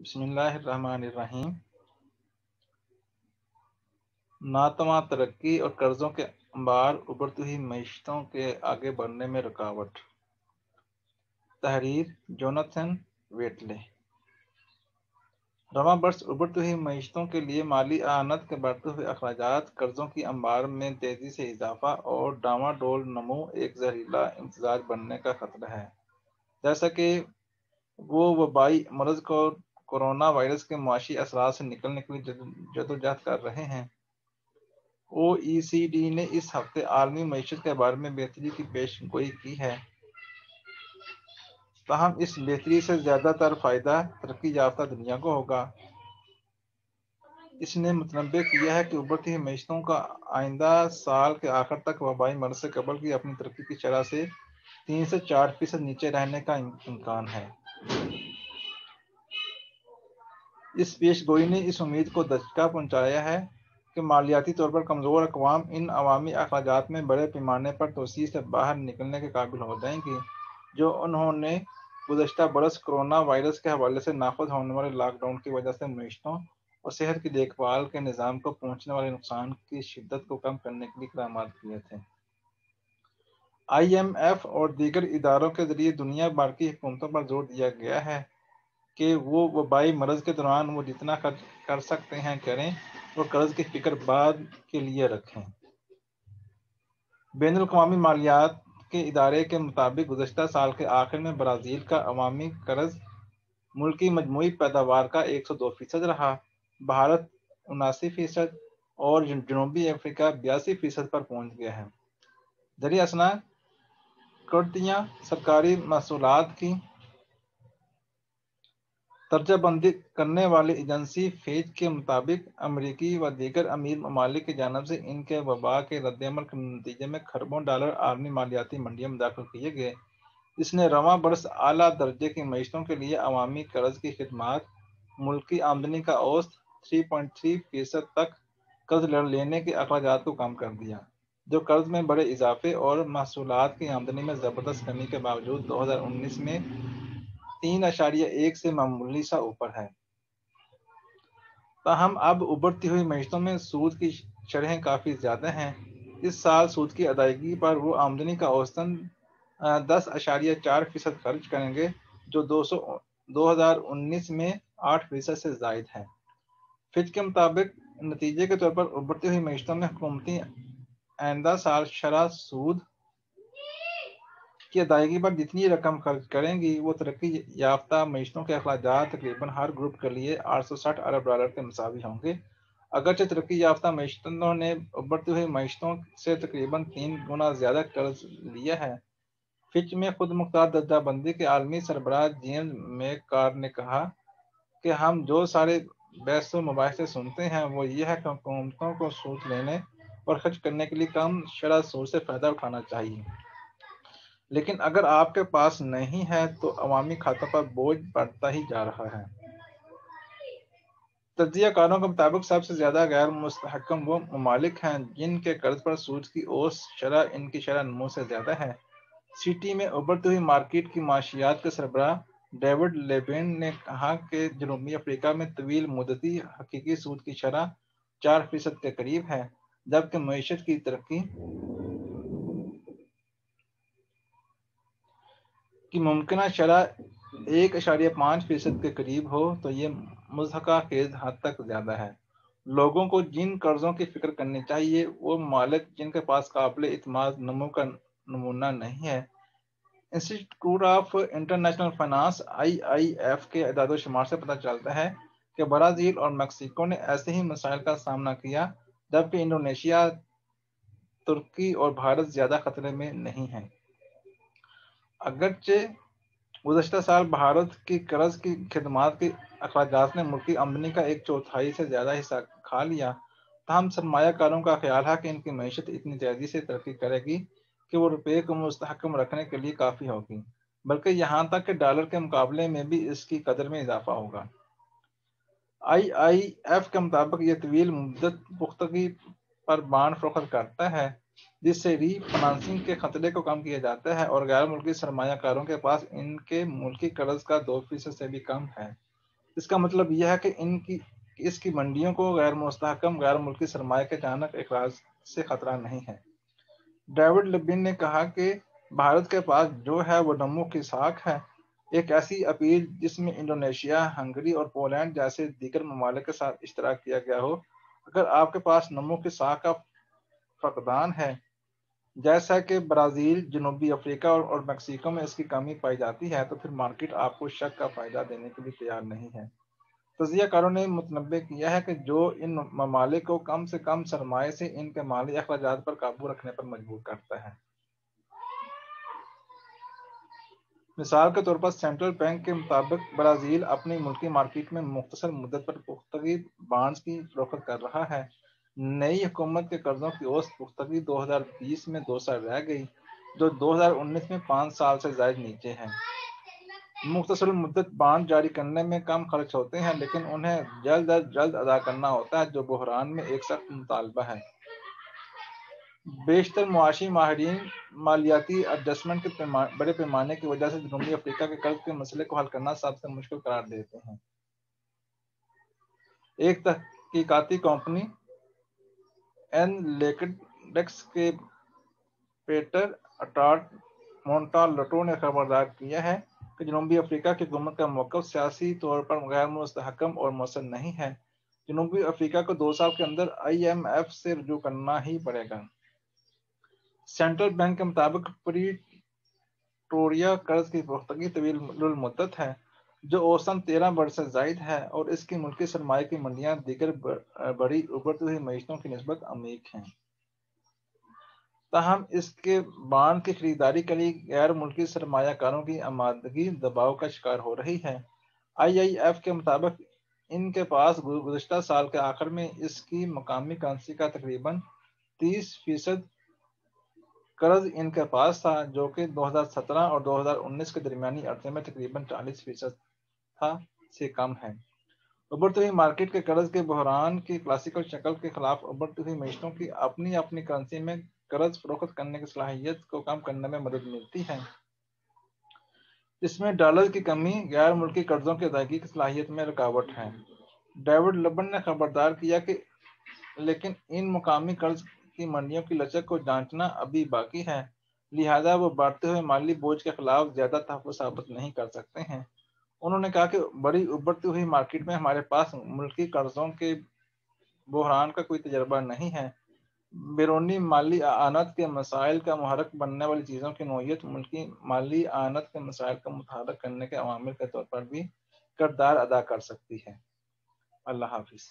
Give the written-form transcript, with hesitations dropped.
بسم اللہ الرحمن الرحیم۔ ناتواں ترقی اور قرضوں کے انبار ابھرتی ہوئی معیشتوں کے آگے بڑھنے میں رکاوٹ۔ تحریر جوناتھن ویٹلے۔ رواں برس ابھرتی ہوئی معیشتوں کے لیے مالی اعانت کے بڑھتے ہوئے اخراجات، قرضوں کی انبار میں تیزی سے اضافہ اور ڈاواں ڈول نمو ایک زہریلا امتزاج بننے کا خطرہ ہے۔ جیسا کہ وہ وبائی مرض کو کورونا وائرس کے معاشی اثرات سے نکلنے کے لیے جدوجہد کر رہے ہیں۔ او ای سی ڈی نے اس ہفتے عالمی معیشت کے بارے میں بہتری کی پیش گوئی کی ہے، تاہم اس بہتری سے زیادہ تر فائدہ ترقی یافتہ دنیا کو ہوگا۔ اس نے متنبع کیا ہے کہ ابھرتی ہوئی معیشتوں کا آئندہ سال کے آخر تک وبائی مرض سے قبل کی اپنی ترقی کی شرح سے 3 سے 4% نیچے رہنے کا امکان ہے۔ اس پیش گوئی نے اس امید کو دھچکا پہنچایا ہے کہ مالیاتی طور پر کمزور اقوام ان عوامی اخراجات میں بڑے پیمانے پر توسیع سے باہر نکلنے کے قابل ہو جائیں گی، جو انہوں نے گزشتہ برس کورونا وائرس کے حوالے سے نافذ ہونے والے لاک ڈاؤن کی وجہ سے معیشتوں اور صحت کی دیکھ بھال کے نظام کو پہنچنے والے نقصان کی شدت کو کم کرنے کے لیے اقدامات کیے تھے۔ آئی ایم ایف اور دیگر اداروں کے ذریعے دنیا بھر کی حکومتوں پر زور دیا گیا ہے کہ وہ وبائی مرض کے دوران وہ جتنا خرچ کر سکتے ہیں کریں اور قرض کی فکر بعد کے لیے رکھیں۔ بین الاقوامی مالیات کے ادارے کے مطابق گزشتہ سال کے آخر میں برازیل کا عوامی قرض ملکی مجموعی پیداوار کا 102% رہا، بھارت 79% اور جنوبی افریقہ 82% پر پہنچ گیا ہے۔ زرعی اثاثہ کٹوتیاں سرکاری محصولات کی درجہ بندی کرنے والی ایجنسی فیچ کے مطابق امریکی و دیگر امیر ممالک کی جانب سے ان کے وبا کے رد عمل کے نتیجے میں کھربوں ڈالر عالمی مالیاتی منڈیوں میں داخل کیے گئے۔ اس نے رواں برس اعلیٰ درجے کی معیشتوں کے لیے عوامی قرض کی خدمات ملکی آمدنی کا اوسط 3.3% تک قرض لینے کے اخراجات کو کم کر دیا، جو قرض میں بڑے اضافے اور محصولات کی آمدنی میں زبردست کمی کے باوجود 2019 میں 3.1 سے معمولی سا اوپر ہے۔ تاہم اب ابھرتی ہوئی معیشتوں میں سود کی شرحیں کافی زیادہ ہیں۔ اس سال سود کی ادائیگی پر وہ آمدنی کا اوسطاً 10.4% خرچ کریں گے، جو 2019 میں 8% سے زائد ہے۔ فچ کے مطابق نتیجے کے طور پر ابھرتی ہوئی معیشتوں میں حکومتیں آئندہ سال شرح سود کی ادائیگی پر جتنی رقم خرچ کریں گی، وہ ترقی یافتہ معیشتوں کے اخراجات تقریباً ہر گروپ کے لیے $860 ارب کے مساوی ہوں گے، اگرچہ ترقی یافتہ معیشتوں نے ابھرتی ہوئی معیشتوں سے تقریباً 3 گنا زیادہ قرض لیا ہے۔ فچ میں خود مختار درجہ بندی کے عالمی سربراہ جیمز میک کار نے کہا کہ ہم جو سارے بحث و مباحثے سنتے ہیں وہ یہ ہے کہ حکومتوں کو سود لینے اور خرچ کرنے کے لیے کم شرح سود سے فائدہ اٹھانا چاہیے، لیکن اگر آپ کے پاس نہیں ہے تو عوامی کھاتوں پر بوجھ بڑھتا ہی جا رہا ہے۔ تجزیہ کاروں کے مطابق سب سے زیادہ غیر مستحکم وہ ممالک ہیں جن کے قرض پر سود کی اوسط شرح ان کی شرح نمو سے زیادہ ہے۔ سی ٹی میں ابھرتی ہوئی مارکیٹ کی معاشیات کے سربراہ ڈیوڈ لیبین نے کہا کہ جنوبی افریقہ میں طویل مدتی حقیقی سود کی شرح 4% کے قریب ہے، جبکہ معیشت کی ترقی کی ممکنہ شرح 1.5% کے قریب ہو، تو یہ مضحکہ خیز حد تک زیادہ ہے۔ لوگوں کو جن قرضوں کی فکر کرنی چاہیے وہ ممالک جن کے پاس قابل اعتماد نمو کا نمونہ نہیں ہے۔ انسٹی ٹیوٹ آف انٹرنیشنل فائنانس (IIF) کے اعداد و شمار سے پتہ چلتا ہے کہ برازیل اور میکسیکو نے ایسے ہی مسائل کا سامنا کیا، جبکہ انڈونیشیا، ترکی اور بھارت زیادہ خطرے میں نہیں ہیں۔ اگرچہ گزشتہ سال بھارت کی قرض کی خدمات کے اخراجات نے ملکی آمدنی کا 1/4 سے زیادہ حصہ کھا لیا، تاہم سرمایہ کاروں کا خیال ہے کہ ان کی معیشت اتنی تیزی سے ترقی کرے گی کہ وہ روپے کو مستحکم رکھنے کے لیے کافی ہوگی، بلکہ یہاں تک کہ ڈالر کے مقابلے میں بھی اس کی قدر میں اضافہ ہوگا۔ IIF کے مطابق یہ طویل مدت پختگی پر بانڈ فروخت کرتا ہے، جس سے ری فنانسنگ کے خطرے کو کم کیا جاتا ہے، اور غیر ملکی سرمایہ کاروں کے پاس ان کے ملکی قرض کا 2% سے بھی کم ہے۔ اس کا مطلب یہ ہے کہ اس کی منڈیوں کو غیر مستحکم غیر ملکی سرمایہ کے اچانک اخراج سے خطرہ نہیں ہے۔ ڈیوڈ لبن نے کہا کہ بھارت کے پاس جو ہے وہ نمو کی ساکھ ہے، ایک ایسی اپیل جس میں انڈونیشیا، ہنگری اور پولینڈ جیسے دیگر ممالک کے ساتھ اشتراک کیا گیا ہو۔ اگر آپ کے پاس نمو کی ساکھ کا فقدان ہے، جیسا کہ برازیل، جنوبی افریقہ اور میکسیکو میں اس کی کمی پائی جاتی ہے، تو پھر مارکیٹ آپ کو شک کا فائدہ دینے کے لیے تیار نہیں ہے۔ تجزیہ کاروں نے متنبع کیا ہے کہ جو ان ممالک کو کم سے کم سرمایہ سے ان کے مالی اخراجات پر قابو رکھنے پر مجبور کرتا ہے۔ مثال کے طور پر سینٹرل بینک کے مطابق برازیل اپنی ملکی مارکیٹ میں مختصر مدت پر پختگی بانڈز کی فروخت کر رہا ہے۔ نئی حکومت کے قرضوں کی اوسط پختگی 2020 میں 2 سال رہ گئی، جو 2019 میں 5 سال سے زائد نیچے ہے۔ مختصر مدت بانڈ جاری کرنے میں کم خرچ ہوتے ہیں، لیکن انہیں جلد از جلد ادا کرنا ہوتا ہے، جو بحران میں ایک سخت مطالبہ ہے۔ بیشتر معاشی ماہرین مالیاتی ایڈجسٹمنٹ کے بڑے پیمانے کی وجہ سے جنوبی افریقہ کے قرض کے مسئلے کو حل کرنا سب سے مشکل قرار دیتے ہیں۔ ایک تحقیقاتی کمپنی اینالیٹکس کے پیٹر مونٹالٹو نے خبردار کیا ہے کہ جنوبی افریقہ کی حکومت کا موقف سیاسی طور پر غیر مستحکم اور مؤثر نہیں ہے۔ جنوبی افریقہ کو 2 سال کے اندر IMF سے رجوع کرنا ہی پڑے گا۔ سینٹرل بینک کے مطابق پریٹوریا قرض کی پختگی طویل المدت ہے، جو اوسطاً 13 برس سے زائد ہے، اور اس کی ملکی سرمایہ کی منڈیاں دیگر بڑی ابھرتی ہوئی معیشتوں کی نسبت عمیق ہیں۔ تاہم اس کے بانڈ کی خریداری کے لیے غیر ملکی سرمایہ کاروں کی آمادگی دباؤ کا شکار ہو رہی ہے۔ IIF کے مطابق ان کے پاس گزشتہ سال کے آخر میں اس کی مقامی کرنسی کا تقریباً 30% قرض ان کے پاس تھا، جو کہ 2017 اور 2019 کے درمیانی عرصے میں تقریباً 40% تھا سے کم ہے۔ ابھرتی ہوئی مارکیٹ کے قرض کے بحران کی کلاسیکل شکل کے خلاف ابھرتی ہوئی معیشتوں کی اپنی کرنسی میں قرض فروخت کرنے کی صلاحیت کو کم کرنے میں مدد ملتی ہے۔ اس میں ڈالر کی کمی غیر ملکی قرضوں کی ادائیگی کی صلاحیت میں رکاوٹ ہے۔ ڈیوڈ لبن نے خبردار کیا کہ لیکن ان مقامی قرض کی منڈیوں کی لچک کو جانچنا ابھی باقی ہے، لہذا وہ بڑھتے ہوئے مالی بوجھ کے خلاف زیادہ تحفظ ثابت نہیں کر سکتے ہیں۔ انہوں نے کہا کہ بڑی ابھرتی ہوئی مارکیٹ میں ہمارے پاس ملکی قرضوں کے بحران کا کوئی تجربہ نہیں ہے۔ بیرونی مالی اعانت کے مسائل کا محرک بننے والی چیزوں کی نوعیت ملکی مالی اعانت کے مسائل کو متحرک کرنے کے عوامل کے طور پر بھی کردار ادا کر سکتی ہے۔ اللہ حافظ۔